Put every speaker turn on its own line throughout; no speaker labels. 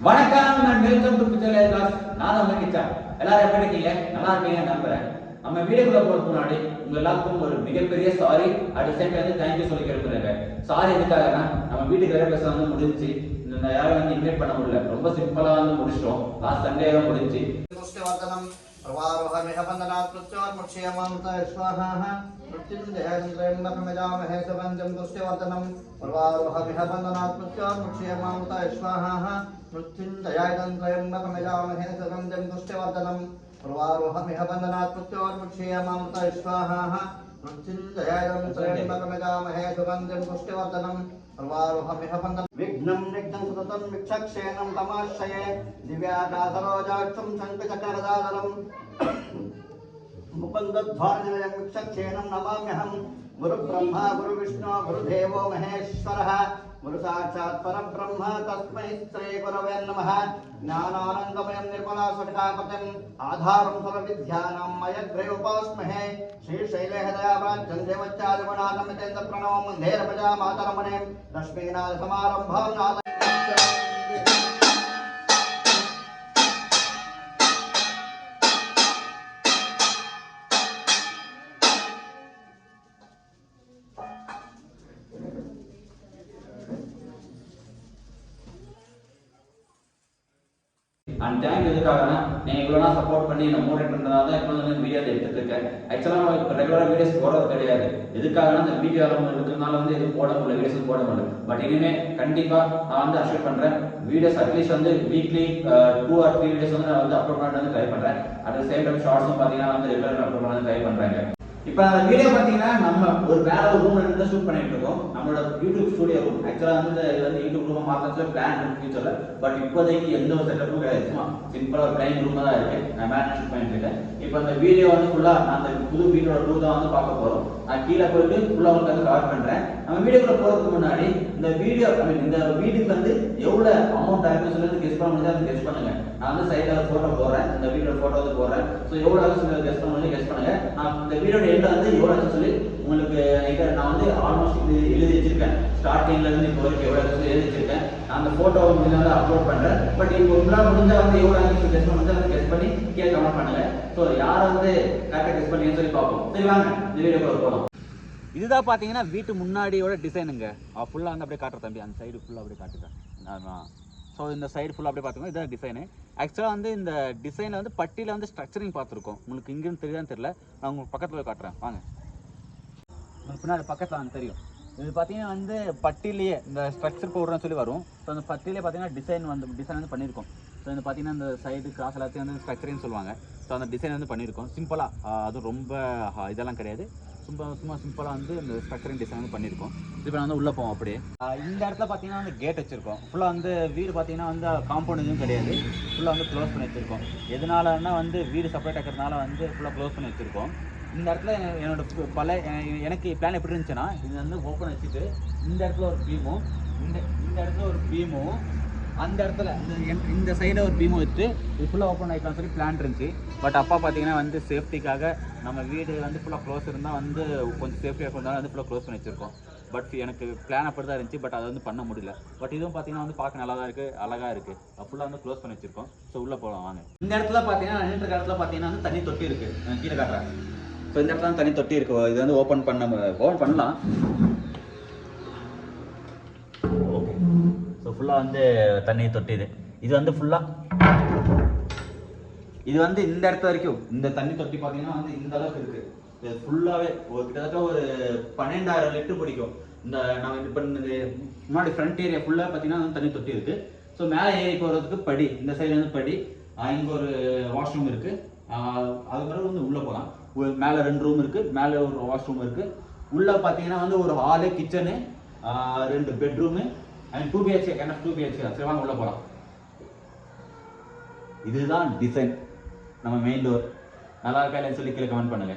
வணக்கம், நான் welcome to பிச்சலை class. நான் தான் கிச்சன். எல்லாரும் எப்படி இருக்கீங்க? நல்லா இருக்கீங்க நம்புறேன். நம்ம வீடியோக்குள்ள போறதுக்கு முன்னாடி உங்க எல்லாருக்கும் ஒரு மிகப்பெரிய sorry, at same time thank you சொல்லி கேட்கிறேன். சாரி எதுக்காகனா, நம்ம வீட்டுக்கு வேற பேச வந்து முடிஞ்சு இந்த யாரும் வந்து இன்வைட் பண்ண முடியல. ரொம்ப சிம்பிளா வந்து முடிச்சிட்டோம். லாஸ்ட் சண்டே தான் முடிஞ்சு.
प्रवारोहमिह बन्धनात् प्रत्योर्मुच्यमान्ता स्वाहाः मृत्युञ्जयन्द्रयम्बकमिजामहे सुगन्धिं पुष्टिवर्धनम् प्रवारोहमिह बन्धनात् प्रत्योर्मुच्यमान्ता स्वाहाः मृत्युञ्जयन्द्रयम्बकमिजामहे सुगन्धिं पुष्टिवर्धनम् प्रवारोहमिह बन्धनात् प्रत्योर्मुच्यमान्ता स्वाहाः मृत्युञ्जयन्द्रयम्बकमिजामहे सुगन्धिं पुष्टिवर्धनम् प्रवारोहमिह बन्धनात् विघ्नं निघ्नं सततं विक्षक्षेणं तमाश्रये दिव्याकाशरोजाक्षं शङ्खचक्रदाधरम् मुकुन्दध्वारनिलयं विक्षक्षेणं नमाम्यहं गुरुब्रह्मा गुरुविष्णु गुरुदेवो महेश्वरः गुरुसाक्षात् परब्रह्म तस्मै श्रीगुरवे नमः। ज्ञानानन्दमयं निर्मलास्फटिकाकृतिम् आधारं सर्वविद्यानां मयग्रयोपास्महे श्रीशैलेहदयाव्राजं देवच्चादिगुणानमितेन्द्र प्रणवं वन्देरपजा मातरमणे लक्ष्मीनाथसमारम्भां नाथ
அண்ட் தேங்க் எதுக்காகனா, நீங்கள் இவ்வளோ சப்போர்ட் பண்ணி என்ன மோட்டிவேட் பண்ணுறதா தான் இப்போ வந்து வீடியோ எடுத்துட்டு இருக்கேன். ஆக்சுவலாக நான் இப்போ ரெகுலராக வீடியோஸ் போடுறது கிடையாது. எதுக்காகனா, இந்த வீடியோ இருக்கிறதுனால வந்து எதுவும் போட முடியல, வீடியோஸ் போட முடியல. பட் இனிமேல் கண்டிப்பாக நான் வந்து அஷ்யூர் பண்ணுறேன், வீடியோஸ் அட்லீஸ்ட் வந்து வீக்லி 2 or 3 வீடியோஸ் வந்து நான் வந்து அப்லோட் பண்ண வந்து ட்ரை பண்ணுறேன். அட் சேம் டைம் ஷார்ட்ஸும் பார்த்தீங்கன்னா வந்து ரெகுலராக அப்லோட் பண்ண ட்ரை பண்ணுறாங்க. இப்போ அந்த வீடியோ பார்த்தீங்கன்னா நம்ம ஒரு வேற ஒரு ரூம்ல இருந்து ஷூட் பண்ணிட்டு இருக்கோம். நம்மளோட யூடியூப் ஸ்டுடியோ ரூம். ஆக்சுவலாக வந்து இது வந்து யூடியூப் ரூம் மாற்றத்துல பிளான் இருக்கு ஃபியூச்சர்ல. பட் இப்போதைக்கு எந்த ஒரு செட்டப்பும் கிடையாது. சும்மா சிம்பிளா ஒரு பிளைன் ரூம் தான் இருக்கு. நான் மேனேஜ் ஷூட் பண்ணிட்டு இருக்கேன். இப்போ அந்த வீடியோ வந்து ஃபுல்லா அந்த புது வீடியோட ரூம் தான் வந்து பார்க்க போறோம். நான் கீழே போயிட்டு ஃபுல்லா உங்களுக்கு வந்து கவர் பண்றேன். நம்ம வீடியோக்குள்ள போறதுக்கு முன்னாடி இந்த வீடியோ இந்த வீட்டுக்கு வந்து எவ்வளவு அமௌண்ட் ஆகுதுன்னு சொல்லி கெஸ் பண்ண முடிஞ்சா கெஸ் பண்ணுங்க. நான் வந்து சைடுல போட்டோ போடுறேன், இந்த வீடியோ போட்டோ வந்து போடுறேன். ஸோ எவ்வளவு ஆகுது சொல்லி கெஸ் பண்ண முடிஞ்சா கெஸ் பண்ணுங்க. நான் இந்த வீடியோட எண்ட்ல வந்து எவ்வளவு சொல்லி உங்களுக்கு நான் வந்து ஆல்மோஸ்ட் இது எழுதி வச்சிருக்கேன். ஸ்டார்டிங்ல இருந்து இப்போ வரைக்கும் எவ்வளவு சொல்லி எழுதி வச்சிருக்கேன். நான் அந்த போட்டோ வந்து அப்லோட் பண்றேன். பட் இப்போ உங்களால முடிஞ்சா வந்து எவ்வளவு ஆகுது கெஸ் பண்ண முடிஞ்சா கெஸ் பண்ணி கீழே கமெண்ட் பண்ணுங்க. ஸோ யார் வந்து கரெக்டாக கெஸ் பண்ணீங்கன்னு சொல்லி பார்ப்போம். சரி வாங்க இந்த வீடியோக்குள்ள போகலாம்.
இதுதான் பார்த்தீங்கன்னா வீட்டு முன்னாடியோட டிசைனுங்க. ஃபுல்லாக வந்து அப்படியே காட்டுற தம்பி, அந்த சைடு ஃபுல்லாக அப்படியே காட்டுறேன். ஸோ இந்த சைடு ஃபுல்லாக அப்படியே பார்த்துக்கோங்க. இதுதான் டிசைனு. ஆக்சுவலாக வந்து இந்த டிசைனில் வந்து பட்டியில் வந்து ஸ்ட்ரக்சரிங் பார்த்துருக்கோம். உங்களுக்கு இங்கேருந்து தெரியுதான்னு தெரியல, நான் உங்களுக்கு பக்கத்தில் காட்டுறேன் வாங்க. உங்களுக்கு பின்னாடி பக்கத்தில் வந்து தெரியும். இது பார்த்தீங்கன்னா வந்து பட்டிலேயே இந்த ஸ்ட்ரக்சர் பவுடர்னு சொல்லி வரும். ஸோ அந்த பட்டிலே பார்த்தீங்கன்னா டிசைன் வந்து பண்ணியிருக்கோம். ஸோ இந்த பார்த்தீங்கன்னா இந்த சைடு கிராஸ் எல்லாத்தையும் வந்து ஸ்ட்ரக்சரிங்னு சொல்லுவாங்க. ஸோ அந்த டிசைன் வந்து பண்ணியிருக்கோம் சிம்பிளாக. அதுவும் ரொம்ப இதெல்லாம் கிடையாது, சும்மா சிம்பிளாக வந்து இந்த ஸ்ட்ரக்சரிங் டிசைன் வந்து பண்ணியிருக்கோம். இப்போ நான் வந்து உள்ளே போவோம். அப்படியே இந்த இடத்துல பார்த்தீங்கன்னா வந்து கேட் வச்சுருக்கோம். ஃபுல்லாக வந்து வீடு பார்த்தீங்கன்னா வந்து காம்பவுண்ட் எதுவும் கிடையாது, ஃபுல்லாக வந்து க்ளோஸ் பண்ணி வச்சுருக்கோம். எதனாலன்னா வந்து வீடு செப்பரேட் ஆகிறதுனால வந்து ஃபுல்லாக க்ளோஸ் பண்ணி வச்சுருக்கோம். இந்த இடத்துல என்னோட எனக்கு பிளான் எப்படி இருந்துச்சுன்னா, இது வந்து ஓப்பன் வச்சுட்டு இந்த இடத்துல ஒரு பீமும் இந்த இடத்துல ஒரு பீமும் அந்த இடத்துல இந்த சைடில் ஒரு பீமும் வச்சு இது ஃபுல்லாக ஓப்பன் ஆகிக்கலாம்னு சொல்லி பிளான் இருந்துச்சு. பட் அப்பா பார்த்தீங்கன்னா வந்து சேஃப்டிக்காக நம்ம வீடு வந்து ஃபுல்லாக க்ளோஸ் இருந்தால் வந்து கொஞ்சம் சேஃப்டியாக இருந்தாலும் வந்து ஃபுல்லாக க்ளோஸ் பண்ணி வச்சுருக்கோம். பட் எனக்கு பிளான் அப்படி தான் இருந்துச்சு, பட் அதை வந்து பண்ண முடியல. பட் இதுவும் பார்த்தீங்கன்னா வந்து பார்க்க நல்லா தான் இருக்குது, அழகாக இருக்குது. ஃபுல்லாக வந்து க்ளோஸ் பண்ணி வச்சுருக்கோம். ஸோ உள்ளே போகலாம் வாங்க. இந்த இடத்துல பார்த்தீங்கன்னா நின்ற இடத்துல பார்த்தீங்கன்னா வந்து தண்ணி தொட்டி இருக்குது. கீழே காட்டுறேன். ஸோ இந்த இடத்துல தண்ணி தொட்டி இருக்குது. இது வந்து ஓப்பன் பண்ணலாம். ஓகே. ஸோ ஃபுல்லாக வந்து தண்ணி தொட்டி இது வந்து ஃபுல்லாக இது வந்து இந்த இடத்து வரைக்கும் இந்த தண்ணி தொட்டி பார்த்தீங்கன்னா வந்து இந்த அளவுக்கு இருக்குது. இது ஃபுல்லாகவே கிட்டத்தட்ட ஒரு 12,000 லிட்டர் பிடிக்கும். இந்த நம்ம இப்போ முன்னாடி ஃப்ரண்ட் ஏரியா ஃபுல்லாக பார்த்தீங்கன்னா வந்து தண்ணி தொட்டி இருக்குது. ஸோ மேலே ஏறி போகிறதுக்கு படி, இந்த சைடு வந்து படி, இங்கே ஒரு வாஷ்ரூம் இருக்குது. அது பிறகு வந்து உள்ளே போகலாம். மேலே 2 ரூம் இருக்குது, மேலே ஒரு வாஷ்ரூம் இருக்குது. உள்ளே பார்த்தீங்கன்னா வந்து ஒரு hall, kitchen, 2 bedroom and 2 BHK. என்ன 2 BHK சரி வாங்க உள்ளே போகலாம். இதுதான் டிசைன். நம்ம மெயின் டோர் நல்லா இருக்கா இல்லைன்னு சொல்லி கீழே கமெண்ட் பண்ணுங்க.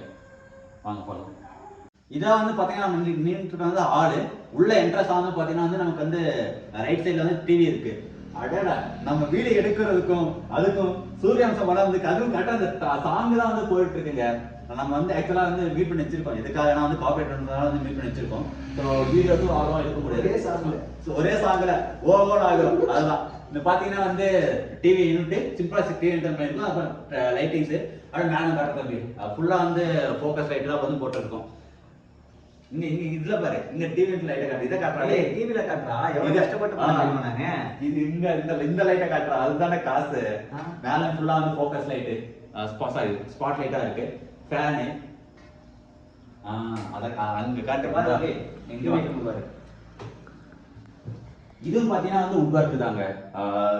வாங்க போகலாம். இதான் வந்து பார்த்தீங்கன்னா நம்ம நின்றுட்டு வந்து ஹாலு. உள்ள என்ட்ரன்ஸ் வந்து பார்த்தீங்கன்னா வந்து நமக்கு வந்து ரைட் சைடில் வந்து டிவி இருக்குது. அடடா, நம்ம வீடு எடுக்கிறதுக்கும் அதுக்கும் சூரியவம்சம் படம் வந்து அதுவும் கரெக்டாக அந்த சாங் தான் வந்து போயிட்டு இருக்குங்க. நம்ம வந்து ஆக்சுவலாக வந்து மீட் பண்ணி வச்சிருக்கோம். இதுக்காக நான் வந்து காப்பரேட் பண்ணுறதுனால வந்து மீட் பண்ணி வச்சிருக்கோம். ஸோ வீடியோஸும் ஆர்வம் இருக்க முடியாது. ஒரே சாங்கில் ஓவர் ஆகும். அதுதான் இந்த பாத்தீங்கன்னா வந்து டிவி யூனிட் சிம்பிளா டிவி யூனிட் பண்ணிருக்கோம். அப்புறம் லைட்டிங்ஸ் அது மேல காட்டுற தம்பி ஃபுல்லா வந்து ஃபோக்கஸ் லைட் தான் வந்து போட்டிருக்கோம். இங்க இங்க இதுல பாரு, இங்க டிவி யூனிட் லைட்ட காட்டு, இத காட்டுறானே
டிவில காட்டுறா, எவ்வளவு கஷ்டப்பட்டு பண்ணுவேன் நானே.
இது இங்க இந்த லைட்ட காட்டுறா, அதுதானே காசு. மேல ஃபுல்லா வந்து ஃபோக்கஸ் லைட், சாரி ஸ்பாட் லைட்டா இருக்கு, ஃபேன். அத அங்க காட்டு பாரு, எங்க வைக்கணும் பாரு. இதுவும் பாத்தீங்கன்னா வந்து உட் ஒர்க் தாங்க.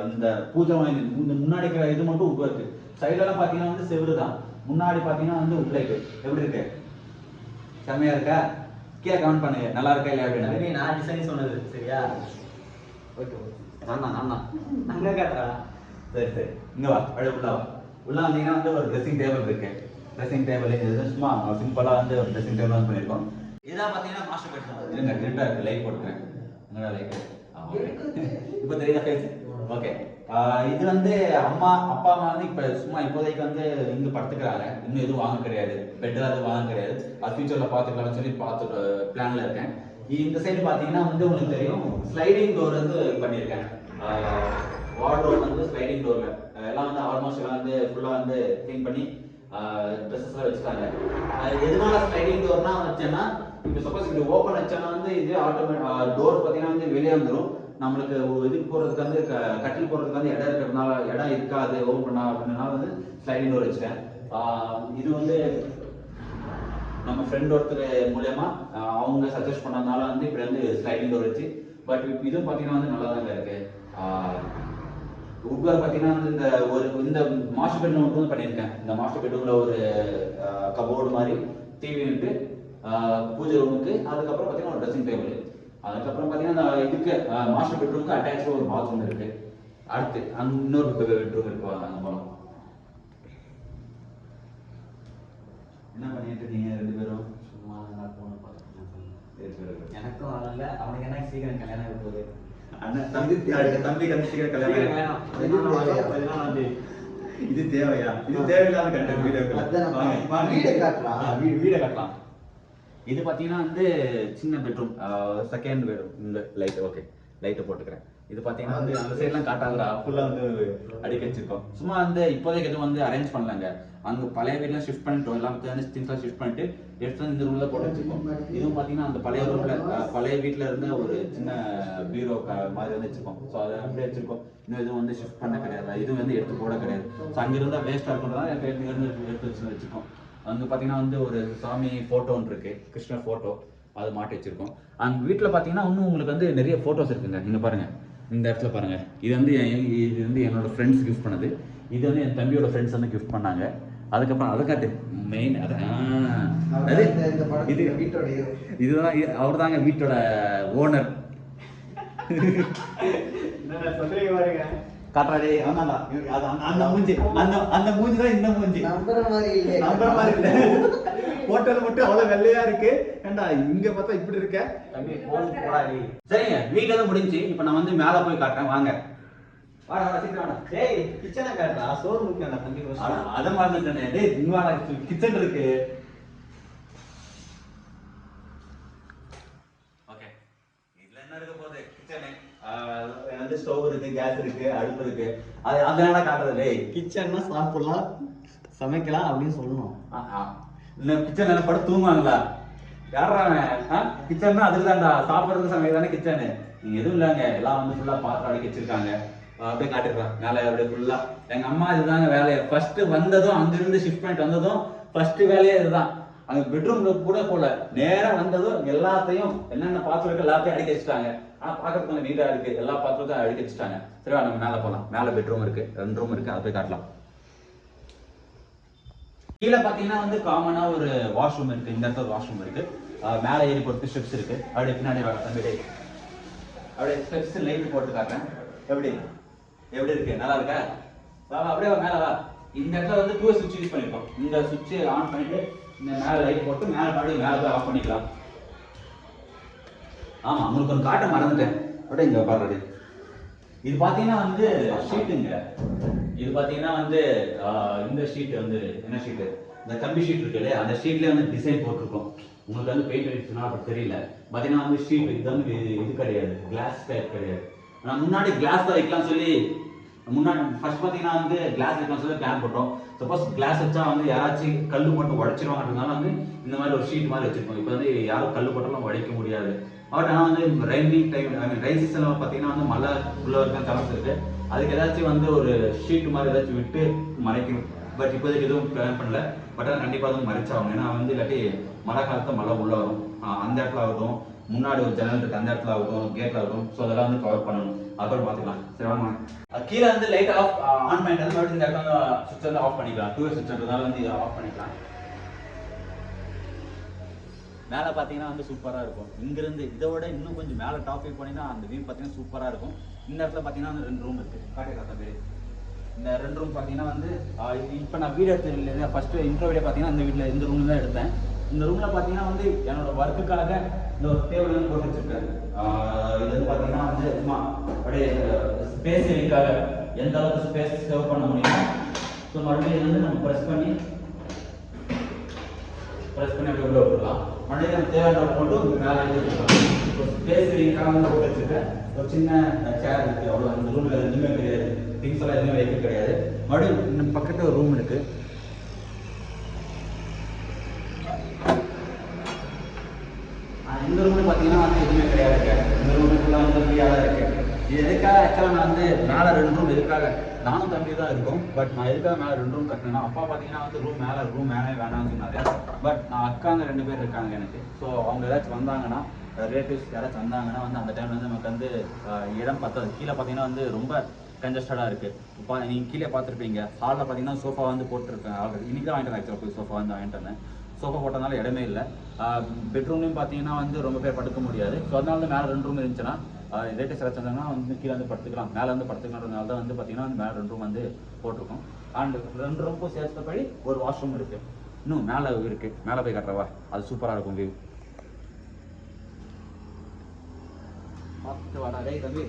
இந்த பூஜை இந்த முன்னாடி இது மட்டும் உட் ஒர்க். சைடுல எல்லாம் பாத்தீங்கன்னா வந்து செவுரு தான். முன்னாடி பாத்தீங்கன்னா வந்து உட் லைட். எப்படி இருக்கு? செம்மையா இருக்கா? கீழே கமெண்ட் பண்ணுங்க, நல்லா இருக்கா இல்லையா அப்படின்னு.
நான் டிசைன் சொன்னது சரியா? ஓகே நான் அங்க காட்டுறா.
சரி சரி, இங்க வா, அப்படியே உள்ள வா. உள்ள வந்தீங்கன்னா வந்து ஒரு ட்ரெஸ்ஸிங் டேபிள் இருக்கு. ட்ரெஸ்ஸிங் டேபிள் இது சும்மா சிம்பிளா வந்து ஒரு ட்ரெஸ்ஸிங் டேபிள் வந்து பண்ணிருக்கோம். இதான் பாத்தீங்கன்னா மாஸ்டர் பெட்ரூம். இருங்க இருட்டா இருக்கு, லைட் போட்டுக்கிறேன். என்னடா லைட்? இப்போ தெரியுதா ஃபேஸ்? ஓகே. இது வந்து அப்பா அம்மா வந்து இப்ப சும்மா இப்போதைக்கு வந்து இங்க படுத்துக்கிறாங்க. இன்னும் எதுவும் வாங்க கிடையாது, பெட் எதுவும் வாங்க கிடையாது. அது ஃபியூச்சர்ல பாத்துக்கலாம்னு சொல்லி பிளான்ல இருக்கேன். இந்த சைடு பாத்தீங்கன்னா வந்து உங்களுக்கு தெரியும், ஸ்லைடிங் டோர் வந்து பண்ணியிருக்கேன். வார்ட்ரோப் வந்து ஸ்லைடிங் டோர்ல எல்லாம் வந்து ஆல்மோஸ்ட் எல்லாம் வந்து ஃபுல்லா வந்து க்ளீன் பண்ணி ட்ரெஸ்ஸஸ்லாம் வச்சுட்டாங்க. எதனால ஸ்லைடிங் டோர்னா வச்சேன்னா, இப்போ சப்போஸ் இப்படி ஓப்பன் வச்சோன்னா வந்து இது ஆட்டோமேட்டிக் டோர் பார்த்தீங்கன்னா வந்து வெளியே வந்துடும். நம்மளுக்கு இதுக்கு போகிறதுக்கு வந்து கட்டில் போகிறதுக்கு வந்து இடம் இருக்கிறதுனால இடம் இருக்காது ஓப்பன் பண்ணா அப்படின்னால வந்து ஸ்லைடிங் டோர் வச்சுட்டேன். இது வந்து நம்ம ஃப்ரெண்ட் ஒருத்தர் மூலயமா அவங்க சஜஸ்ட் பண்ணதுனால வந்து இப்படி வந்து ஸ்லைடிங் டோர் வச்சு. பட் இதுவும் பார்த்தீங்கன்னா வந்து நல்லா தாங்க இருக்கு. உட்வர் பார்த்தீங்கன்னா வந்து இந்த மாஸ்டர் பெட்ரூம் மட்டும் பண்ணியிருக்கேன். இந்த மாஸ்டர் பெட்ரூம்ல ஒரு கபோர்டு மாதிரி, டிவி இருக்கு, பூஜை ரூமுக்கு, அதுக்கப்புறம் பார்த்தீங்கன்னா ஒரு ட்ரெஸ்ஸிங் டேபிள், அதுக்கப்புறம் பார்த்தீங்கன்னா இதுக்கு மாஸ்டர் பெட்ரூமுக்கு அட்டாச்சாக ஒரு பாத்ரூம் இருக்கு. அடுத்து இன்னொரு பெட்ரூம் இருக்கு. அங்கே போகலாம். என்ன பண்ணிட்டு இருக்கீங்க ரெண்டு பேரும்?
சும்மா நான் போன பார்த்தேன். எனக்கும் வரல, அவனுக்கு என்ன சீக்கிரம் கல்யாணம் ஆக போகுது.
தம்பி சீக்கிரம் கல்யாணம். இது தேவையா? இது தேவையில்லாத கண்டென்ட் வீடியோ காட்டலாம். இது பாத்தீங்கன்னா வந்து சின்ன பெட்ரூம், செகண்ட் பெட்ரூம். இந்த லைட் ஓகே, லைட்டை போட்டுக்கிறேன். இது பாத்தீங்கன்னா வந்து அந்த சைட்லாம் காட்டாதா, ஃபுல்லா வந்து அடிக்க வச்சிருக்கோம். சும்மா வந்து இப்போதைக்கு எதுவும் வந்து அரேஞ்ச் பண்ணலாங்க. அங்க பழைய வீட்லாம் ஷிஃப்ட் பண்ணிட்டோம், எல்லாம் திங்ஸ்லாம் ஷிஃப்ட் பண்ணிட்டு எடுத்து இந்த ரூம்ல போட்டு வச்சிருக்கோம். இதுவும் பாத்தீங்கன்னா அந்த பழைய ரூம்ல பழைய வீட்டுல இருந்த ஒரு சின்ன பீரோ மாதிரி வந்து வச்சிருக்கோம். ஸோ அதை அப்படியே வச்சிருக்கோம். இன்னும் எதுவும் வந்து ஷிஃப்ட் பண்ண கிடையாது, இதுவும் வந்து எடுத்து போட கிடையாது. ஸோ அங்க இருந்தா வேஸ்டா இருக்குன்றதா எடுத்து வச்சிருக்கோம். அங்க பாத்தீங்கன்னா வந்து ஒரு சாமி போட்டோ ஒன்று இருக்கு, கிருஷ்ணர் போட்டோ, அது மாட்டி வச்சிருக்கோம். அந்த வீட்டுல பாத்தீங்கன்னா இன்னும் உங்களுக்கு வந்து நிறைய போட்டோஸ் இருக்குங்க. நீங்க பாருங்க, இந்த இடத்துல பாருங்க. இது வந்து என்னோட ஃப்ரெண்ட்ஸ் கிஃப்ட் பண்ணது. இது வந்து என் தம்பியோட ஃப்ரெண்ட்ஸ் வந்து கிஃப்ட் பண்ணாங்க. அதுக்கப்புறம் அதை காட்டு மெயின் இதுதான் அவர் தாங்க வீட்டோட ஓனர். காட்டுறாடே அந்த மூஞ்சி, அந்த மூஞ்சி தான் இந்த மூஞ்சி. நம்புற மாதிரி இல்லை. போட்டோல மட்டும் அவ்வளவு வெள்ளையா இருக்கு. ஏண்டா இங்க பார்த்தா இப்படி இருக்க. சரிங்க, வீட்டுல தான் முடிஞ்சு. இப்ப நான் வந்து மேல போய் காட்டுறேன், வாங்க. வாடா சீக்கிரம் வாடா.
டேய் கிச்சனை காட்டுறா, சோறு முக்கியம்டா தம்பி.
அத மறந்துட்டேனே. டேய் இங்க வாடா, கிச்சன் இருக்கு. ஓகே, இதுல என்ன இருக்க போகுது? கிச்சன் வந்து ஸ்டவ் இருக்கு, கேஸ் இருக்கு, அடுப்பு இருக்கு. அது அதனால காட்டுறது. டேய்
கிச்சன்னா சாப்பிடலாம், சமைக்கலாம் அப்படின்னு சொல்லணும்.
இந்த கிச்சன் என்ன படம் தூங்குவாங்களா? யாரா கிச்சன்னா அதுக்குதான்டா, சாப்பிடுறது சமையல் தானே கிச்சனு. நீங்க எதுவும் இல்லைங்க, எல்லாம் வந்து ஃபுல்லா பாத்திரம் அடிக்க வச்சிருக்காங்க. அப்படியே காட்டிடுறான் மேலே அப்படியே ஃபுல்லா. எங்க அம்மா இதுதாங்க வேலையை. ஃபர்ஸ்ட் வந்ததும் அங்கிருந்து ஷிஃப்ட் பண்ணிட்டு வந்ததும் ஃபர்ஸ்ட் வேலையே இதுதான். அங்க பெட்ரூம்ல கூட போல, நேரம் வந்ததும் எல்லாத்தையும் என்னென்ன பாத்திரம் இருக்கு எல்லாத்தையும் அடிக்க வச்சுட்டாங்க. ஆனா பாக்கிறதுக்கு நீட்டா இருக்கு, எல்லா பாத்திரத்தையும் அடிக்க வச்சுட்டாங்க. சரிவா, நம்ம மேல போலாம். மேல பெட்ரூம் இருக்கு, 2 ரூம் இருக்கு, அதை போய் காட்டலாம். கீழே பாத்தீங்கன்னா வந்து காமனா ஒரு வாஷ்ரூம் இருக்கு. இந்த இடத்துல வாஷ்ரூம் இருக்கு. மேல ஏறி போறதுக்கு ஸ்டெப்ஸ் இருக்கு. அப்படியே பின்னாடி தம்பி அப்படியே ஸ்டெப்ஸ் லைட் போட்டு காட்டுறேன். எப்படி இருக்கு? நல்லா இருக்கா? அப்படியே மேல வா. இந்த இடத்துல வந்து 2 சுவிட்ச் யூஸ் பண்ணிருக்கோம். இந்த சுவிட்ச் ஆன் பண்ணிட்டு இந்த மேல லைட் போட்டு மேல மறுபடியும் மேல போய் ஆஃப் பண்ணிக்கலாம். ஆமா, உங்களுக்கு ஒரு காட்ட மறந்துட்டேன். அப்படியே இங்க பாருங்க. இது பாத்தீங்கன்னா வந்து ஷீட்டுங்க. இது பாத்தீங்கன்னா வந்து இந்த ஷீட் வந்து என்ன ஷீட்? இந்த கம்பி ஷீட் இருக்கு இல்லையா, அந்த ஷீட்லயே வந்து டிசைன் போட்டிருக்கோம். உங்களுக்கு வந்து பெயிண்ட் அடிச்சுன்னா அப்படி தெரியல. பாத்தீங்கன்னா வந்து ஷீட் இது வந்து இது கிடையாது, கிளாஸ் டைப் கிடையாது.
நான் முன்னாடி கிளாஸ் தான் வைக்கலாம்னு சொல்லி முன்னாடி ஃபர்ஸ்ட் பார்த்தீங்கன்னா வந்து கிளாஸ் வைக்கலாம்னு சொல்லி பிளான் போட்டோம். சப்போஸ் கிளாஸ் வச்சா வந்து யாராச்சும் கல் மட்டும் உடைச்சிருவாங்கன்றதுனால வந்து இந்த மாதிரி ஒரு ஷீட் மாதிரி வச்சிருக்கோம். இப்போ வந்து யாரும் கல் போட்டாலும் உடைக்க முடியாது. பட் ஆனால் வந்து ரெய்னிங் டைம் ரைன் சீசனில் பார்த்தீங்கன்னா வந்து மழை உள்ள இருக்க சான்ஸ் இருக்கு. அதுக்கு ஏதாச்சும் வந்து ஒரு ஷீட் மாதிரி ஏதாச்சும் விட்டு மறைக்கணும். பட் இப்போதைக்கு எதுவும் பிளான் பண்ணல. பட் ஆனால் கண்டிப்பாக வந்து மறைச்சாகணும். ஏன்னா வந்து இல்லாட்டி மழை காலத்தில் மழை உள்ள வரும். அந்த இடத்துல ஆகட்டும், முன்னாடி ஒரு ஜன்னல் இருக்கு அந்த இடத்துல ஆகட்டும், கேட்ல ஆகட்டும். ஸோ அதெல்லாம் வந்து கவர் பண்ணணும். அப்புறம் பார்த்துக்கலாம். சரி வாங்க. கீழே வந்து லைட் ஆஃப் ஆன் பண்ணிட்டு மறுபடியும் இந்த இடத்துல சுவிட்ச் வந்து ஆஃப் பண்ணிக்கலாம். 2 சுவிட்ச்ன்றதால வந்து இதை ஆஃப் பண்ணிக்கலாம். மேலே பார்த்தீங்கன்னா வந்து சூப்பராக இருக்கும். இங்கிருந்து இதை விட இன்னும் கொஞ்சம் மேலே டாப்பிக் போனீங்கன்னா அந்த வியூ பார்த்தீங்கன்னா சூப்பராக இருக்கும். இந்த இடத்துல பார்த்தீங்கன்னா வந்து 2 ரூம் இருக்குது. காட்ட பேர் இந்த 2 ரூம் பார்த்தீங்கன்னா வந்து இப்போ நான் வீடியோ எடுத்து ஃபஸ்ட்டு இன்ட்ரோ வீடியோ பார்த்தீங்கன்னா இந்த வீட்டில் இந்த ரூமில் தான் எடுத்தேன். இந்த ரூமில் பார்த்தீங்கன்னா வந்து என்னோட ஒர்க்குக்காக இந்த ஒரு டேபிள் வந்து போட்டு வச்சுருக்கேன். இது வந்து பார்த்தீங்கன்னா வந்து சும்மா அப்படியே ஸ்பேஸ் சேவிங்காக எந்த அளவுக்கு ஸ்பேஸ் சேவ் பண்ண முடியும். ஸோ மறுபடியும் வந்து நம்ம ப்ரெஸ் பண்ணி அப்படியே உள்ள விட்டுலாம். மறுபடியும் நம்ம தேவையான மட்டும் மேலே வச்சுக்கலாம். இப்போ ஸ்பேஸ் சேவிங்காக வந்து போட்டு வச்சுருக்கேன். ஒரு சின்ன சேர் இருக்குது. அவ்வளோ அந்த ரூமில் எதுவுமே கிடையாது. திங்ஸ் எல்லாம் எதுவுமே வைக்க கிடையாது. மறுபடியும் நம்ம பக்கத்தில் ஒரு ரூம் இருக்குது. இந்த ரூம்ல பார்த்தீங்கன்னா வந்து எதுவுமே கிடையாதுங்க. இந்த ரூமுக்குலாம் வந்து ஃப்ரீயாக தான் இருக்குது. இது எதுக்காக ஆக்சுவலாக நான் வந்து மேலே 2 ரூம் எதுக்காக நானும் தம்பி தான் இருக்கும். பட் நான் எதுக்காக மேலே 2 ரூம் கட்டினேன்னா அப்பா பார்த்தீங்கன்னா வந்து ரூம் மேலே வேணாம்னு சொன்னாரு. பட் நான் அக்காங்க 2 பேர் இருக்காங்க எனக்கு. ஸோ அவங்க ஏதாச்சும் வந்தாங்கன்னா ரிலேட்டிவ்ஸ் யாராச்சும் வந்தாங்கன்னா வந்து அந்த டைம்ல வந்து நமக்கு வந்து இடம் பத்தாது. கீழே பார்த்தீங்கன்னா வந்து ரொம்ப கன்ஜஸ்டடாக இருக்குது. இப்போ நீங்கள் கீழே பார்த்துருப்பீங்க. ஹாலில் பார்த்தீங்கன்னா சோஃபா வந்து போட்டுருக்கேன். ஆல்ரெடி இன்னைக்கு தான் வாங்கிட்டு ஆக்சுவலாக போய் சோஃபா வந்து வாங்கிட்டு வந்தேன். சோஃபா போட்டதுனால இடமே இல்லை. பெட்ரூம்லையும் பார்த்தீங்கன்னா வந்து ரொம்ப பேர் படுக்க முடியாது. ஸோ அதனால வந்து மேலே 2 ரூம் இருந்துச்சுன்னா ரிலேட்டிவ்ஸ் யாராச்சும் வந்தாங்கன்னா வந்து கீழே வந்து படுத்துக்கலாம். மேலே வந்து படுத்துக்கலான்றதுனால தான் வந்து பார்த்தீங்கன்னா வந்து மேலே 2 ரூம் வந்து போட்டிருக்கோம். அண்ட் 2 ரூமுக்கும் சேர்த்தபடி ஒரு வாஷ்ரூம் இருக்குது. இன்னும் மேலே இருக்குது. மேலே போய் கட்டுறவா அது சூப்பராக இருக்கும் வியூ. பார்த்துட்டு வாடா டேய் தம்பி.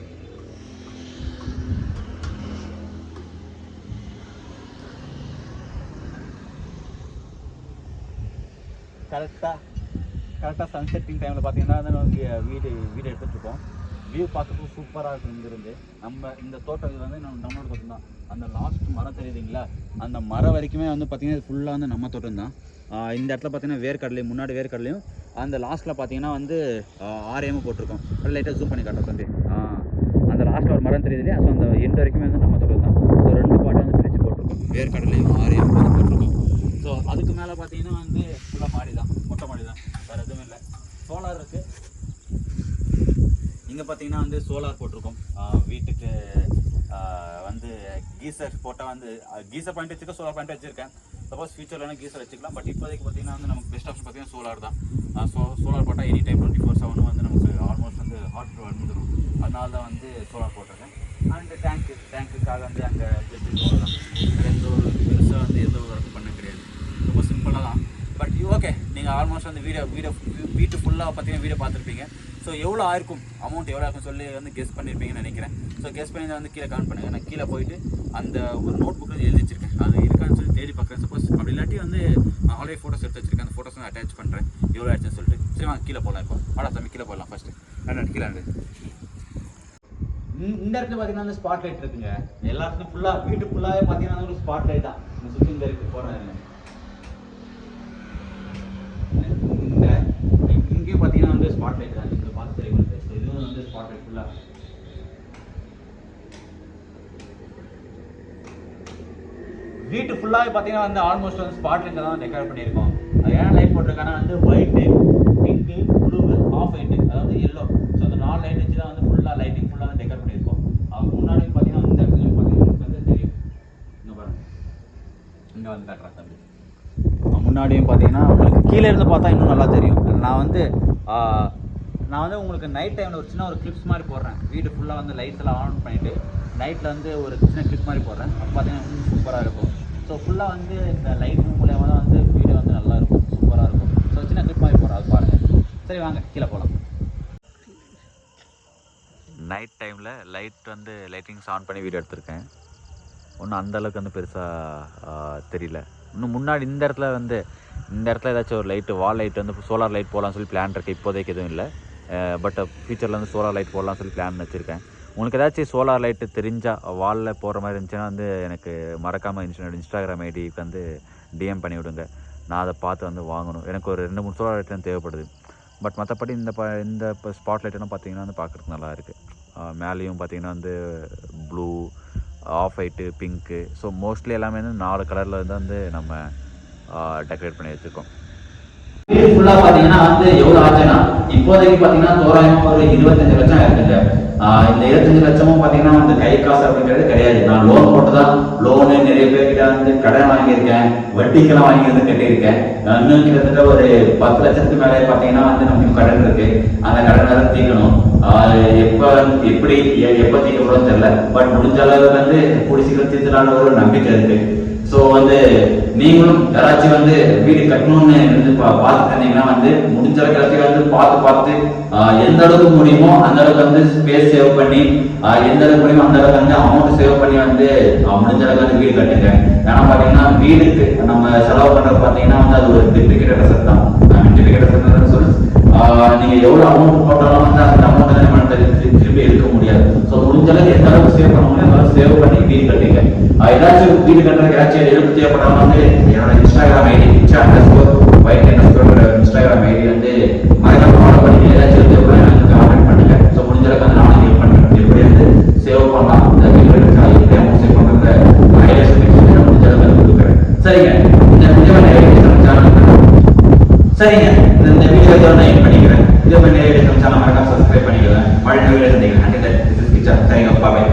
கரெக்டாக சன்செட்டிங் டைமில் பார்த்தீங்கன்னா நம்ம வீடு எடுத்துகிட்டு இருக்கோம். வியூ பார்க்கறதுக்கு சூப்பராக இருக்கும். இங்கிருந்து நம்ம இந்த தோட்டம் வந்து நம்மளோட தோட்டம் தான். அந்த லாஸ்ட் மரம் தெரியுதுங்களா, அந்த மரம் வரைக்குமே வந்து பார்த்தீங்கன்னா ஃபுல்லாக வந்து நம்ம தோட்டம் தான். இந்த இடத்துல பார்த்தீங்கன்னா வேர்க்கடலையும் முன்னாடி வேர்க்கடலையும் அந்த லாஸ்ட்டில் பார்த்தீங்கன்னா வந்து ஆரியம் போட்டிருக்கோம். அது லைட்டாக ஜூம் பண்ணி காட்டுறோம் தம்பி. அந்த லாஸ்ட்டில் ஒரு மரம் தெரியுது இல்லையா, ஸோ அந்த எண்டு வரைக்குமே வந்து நம்ம தோட்டம் தான். ஸோ 2 பாட்டை வந்து பிரித்து போட்டிருக்கோம். வேர்க்கடலையும் ஆரியம் வந்து போட்டிருக்கோம். ஸோ அதுக்கு மேலே பார்த்தீங்கன்னா வந்து ஃபுல்லாக மாடி தான், மொட்டை மாடி தான், வேறு எதுவும் இல்லை. சோலார் இருக்குது. இங்கே பார்த்தீங்கன்னா வந்து சோலார் போட்டிருக்கோம். வீட்டுக்கு வந்து கீசர் போட்டால் வந்து கீசர் பாயிண்ட் வச்சுருக்கேன், சோலார் பாயிண்ட் வச்சுருக்கேன். சப்போஸ் ஃபியூச்சரில் வேணால் கீசர் வச்சுக்கலாம். பட் இப்போதைக்கு பார்த்தீங்கன்னா வந்து நமக்கு பெஸ்ட் ஆப்ஷன் பார்த்தீங்கன்னா சோலார் தான். சோலார் போட்டால் எனி டைம் 24/7 வந்து நமக்கு ஆல்மோஸ்ட் வந்து ஹாட் வந்துடும். அதனால தான் வந்து சோலார் போட்டிருக்கேன். அண்ட் டேங்க்குக்காக வந்து அங்கே எந்த ஒரு பெருசாக வந்து எந்த ஒரு ஒர்க்கும் பண்ண கிடையாது. ரொம்ப சிம்பிளாக தான். பட் ஓகே, நீங்கள் ஆல்மோஸ்ட் அந்த வீட்டு ஃபுல்லாக பார்த்தீங்கன்னா வீடியோ பார்த்துருப்பீங்க. ஸோ எவ்வளோ ஆயிருக்கும், அமௌண்ட் எவ்வளோ ஆயிருக்கும் சொல்லி வந்து கெஸ் பண்ணியிருப்பீங்கன்னு நினைக்கிறேன். ஸோ கெஸ் பண்ணி வந்து கீழே கமெண்ட் பண்ணுங்கள். நான் கீழே போயிட்டு அந்த ஒரு நோட் புக் வந்து எழுதி வச்சிருக்கேன். அது இருக்கான்னு சொல்லி தேடி பார்க்குறேன். சப்போஸ் அப்படி இல்லாட்டி வந்து ஆல்ரெடி ஃபோட்டோஸ் எடுத்து வச்சிருக்கேன். அந்த ஃபோட்டோஸ் வந்து அட்டாச் பண்ணுறேன் எவ்வளோ ஆயிடுச்சுன்னு சொல்லிட்டு. சரி வாங்க கீழே போகலாம். இப்போ வாடா தம்பி கீழே போகலாம். ஃபஸ்ட்டு கீழே இந்த இடத்துல பார்த்தீங்கன்னா வந்து ஸ்பாட் லைட் இருக்குங்க. எல்லாத்துக்கும் ஃபுல்லாக வீட்டு ஃபுல்லாகவே பார்த்தீங்கன்னா ஒரு ஸ்பாட் லைட் தான். இந்த சுற்றி இந்த இருக்கு போகிறேன். இங்கேயும் பார்த்தீங்கன்னா வந்து ஸ்பாட் லைட் தான். இதில் பார்த்து தெரியும். இதுவும் வந்து ஸ்பாட் லைட் ஃபுல்லாக. வீட்டு ஃபுல்லாகவே பார்த்தீங்கன்னா வந்து ஆல்மோஸ்ட் வந்து ஸ்பாட் லைட் தான் டெக்கரேட் பண்ணியிருக்கோம். அது ஏன் லைட் போட்டிருக்காங்கன்னா வந்து white, pink, blue, of white, அதாவது எல்லோ. ஸோ அந்த 4 லைட் வச்சு தான் வந்து ஃபுல்லாக லைட்டிங் ஃபுல்லாக வந்து டெக்கரேட் பண்ணியிருக்கோம். அவங்க முன்னாடி பார்த்தீங்கன்னா இந்த இடத்துல பார்த்தீங்கன்னா வந்து தெரியும். இங்கே பாருங்க, இங்கே வந்து காட்டுறேன் தம்பி. முன்னாடியும் பார்த்தீங்கன்னா உங்களுக்கு கீழே இருந்து பார்த்தா இன்னும் நல்லா தெரியும். நான் வந்து உங்களுக்கு நைட் டைமில் ஒரு சின்ன ஒரு கிளிப்ஸ் மாதிரி போடுறேன். வீடு ஃபுல்லாக வந்து லைட்ஸ் எல்லாம் ஆன் பண்ணிவிட்டு நைட்டில் வந்து ஒரு சின்ன கிளிப் மாதிரி போடுறேன். அப்போ பார்த்தீங்கன்னா இன்னும் சூப்பராக இருக்கும். ஸோ ஃபுல்லாக வந்து இந்த லைட் மூலியமாக தான் வந்து வீடு வந்து நல்லா இருக்கும், சூப்பராக இருக்கும். ஸோ சின்ன கிளிப் மாதிரி போடுறேன், அது பாருங்கள். சரி வாங்க கீழே போகலாம்.
நைட் டைமில் லைட்டிங்ஸ் ஆன் பண்ணி வீடியோ எடுத்திருக்கேன். ஒன்றும் அந்தளவுக்கு வந்து பெருசாக தெரியல. இன்னும் முன்னாடி இந்த இடத்துல ஏதாச்சும் ஒரு லைட்டு வால் லைட் வந்து சோலார் லைட் போடலாம்னு சொல்லி பிளான் இருக்குது. இப்போதைக்கு எதுவும் இல்லை. பட் ஃபியூச்சரில் வந்து சோலார் லைட் போடலாம்னு சொல்லி பிளான் வச்சுருக்கேன். உங்களுக்கு ஏதாச்சும் சோலார் லைட்டு தெரிஞ்சால் வாலில் போகிற மாதிரி இருந்துச்சுன்னா வந்து எனக்கு மறக்காமல் இன்ஸ்டாகிராம் ஐடிக்கு வந்து டிஎம் பண்ணி விடுங்க. நான் அதை பார்த்து வந்து வாங்கணும். எனக்கு ஒரு 2-3 சோலார் லைட் தான் தேவைப்படுது. பட் மற்றபடி இந்த ஸ்பாட் லைட்டெல்லாம் பார்த்தீங்கன்னா வந்து பார்க்குறதுக்கு நல்லா இருக்குது. மேலேயும் பார்த்தீங்கன்னா வந்து blue, of white, pink, so mostly எல்லாமே வந்து 4 கலரில் வந்து நம்ம டெக்கரேட் பண்ணி வச்சுருக்கோம்.
வீடு ஃபுல்லா பாத்தீங்கன்னா வந்து எவ்வளவு ஆச்சுன்னா இப்போதைக்கு பாத்தீங்கன்னா தோராயமா ஒரு 25 லட்சம் ஆயிருக்குங்க. இந்த 25 லட்சமும் பாத்தீங்கன்னா வந்து கை காசு அப்படிங்கிறது கிடையாது. நான் லோன் போட்டுதான் லோனு நிறைய பேர்கிட்ட வந்து கடன் வாங்கியிருக்கேன், வட்டிக்கெல்லாம் வாங்கி வந்து கட்டியிருக்கேன். இன்னும் கிட்டத்தட்ட ஒரு 10 லட்சத்துக்கு மேலே பாத்தீங்கன்னா வந்து நமக்கு கடன் இருக்கு. அந்த கடன் வேற தீர்க்கணும். எப்ப தீர்க்கப்படும் தெரியல. பட் முடிஞ்ச அளவுக்கு வந்து கூடி சீக்கிரம் தீர்த்துலான ஒரு நம்பிக்கை இருக்கு. ஸோ வந்து நீங்களும் யாராச்சும் வந்து வீடு கட்டணும்னு இருந்து பார்த்துட்டு இருந்தீங்கன்னா வந்து முடிஞ்ச அளவுக்கு வந்து பார்த்து எந்த அளவுக்கு முடியுமோ அந்த அளவுக்கு வந்து ஸ்பேஸ் சேவ் பண்ணி எந்த அளவுக்கு முடியுமோ அந்த அளவுக்கு வந்து அமௌண்ட் சேவ் பண்ணி வந்து முடிஞ்ச அளவுக்கு வந்து வீடு கட்டுங்க. ஏன்னா பார்த்தீங்கன்னா வீடுக்கு நம்ம செலவு பண்ணுறது பார்த்தீங்கன்னா வந்து அது ஒரு டிப்ளிகேட்டட் அசெட் தான். டிப்ளிகேட்டட் அசெட் சொல்லி நீங்க எவ்வளவு அமௌண்ட் போட்டாலும் வந்து அந்த அமௌண்ட் தான் நம்ம திரும்பி எடுக்க முடியாது. ஸோ முடிஞ்ச அளவுக்கு எந்த அளவுக்கு சேவ் பண்ண முடியும் அந்த அளவுக்கு சேவ் பண்ணி வீடு கட்டுங்க. ஏதாச்சும் வீடு கட்டுறதுக்கு ஏதாச்சும் எழுப்பு தேவைப்பட்டாலும் வந்து என்னோட இன்ஸ்டாகிராம் ஐடி இன்ஸ்டாகிராம் ஐடி வந்து மறக்காம ஃபாலோ பண்ணி ஏதாச்சும் தேவைப்பட எனக்கு கான்டாக்ட் பண்ணுங்க. ஸோ முடிஞ்ச அளவுக்கு வந்து நானும் ஹெல்ப் பண்ணுறேன். எப்படி வந்து சேவ் பண்ணலாம் இந்த வீடு எப்படி அமௌண்ட் சேவ் பண்ணுற ஐடியாஸ் முடிஞ்ச அளவுக்கு கொடுக்குறேன். சரிங்க, இந்த வீடியோ சரிங்க இந்த வீடியோ நான் என் பண்ணிக்கிறேன். இதே மாதிரி நிறைய சேனல் மறக்காம சப்ஸ்கிரைப் பண்ணிக்கிறேன். மழை வீடியோ சந்திக்கிறேன். சரிங்க, பாய்.